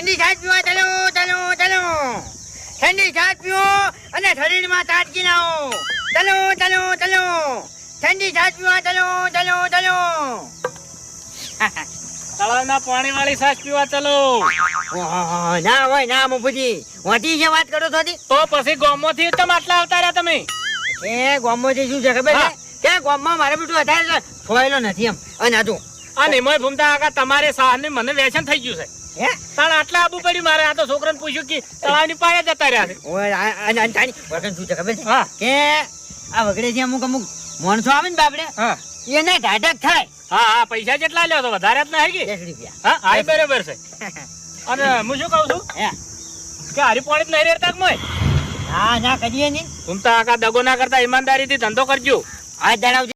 ઠંડી છાશ પીવા ચલો ચલો ચલો ઠંડી છાશ પીવો અને શરીરમાં તાજગી લાવો ચલો ચલો ચલો ઠંડી છાશ પીવા ચલો ચલો ચલો તળાવના પાણી વાળી છાશ પીવા ચલો. ઓહો, ના હોય ના મફુજી વાટી છે વાત કરો છો તી? તો પછી ગામમાંથી તમે આટલા આવતા રહ્યા તમે. એ ગામમાંથી શું છે ખબર છે કે ગામમાં મારે બધું વધારે ખોયેલો નથી એમ અને હતું અને એમાં ભૂમતા કાકા તમારે સાહને મને વ્યસન થઈ ગયું છે. હે તાણ આટલા આબુ પડ્યું મારે. આ તો છોકરાને પૂછ્યું કે તળાવની પાળે જતા રહ્યા છે. ઓય અને તારી વગન શું છે ખબર છે હા કે આ વગડેથી અમુક માણસો આવે ને બાપડે હા એને ઢાઢક થાય હા હા પૈસા જેટલા લ્યો તો વધારે જ ના હે 10 રૂપિયા હા હા બરાબર છે. અને હું શું કહું છું હે કે હારી પાણી જ નહીં રેડતા કે મોય. હા ના કરીએ નહીં ભૂમતા કાકા દગો ના કરતા ઈમાનદારીથી ધંધો કરજો. આ જણાવજો.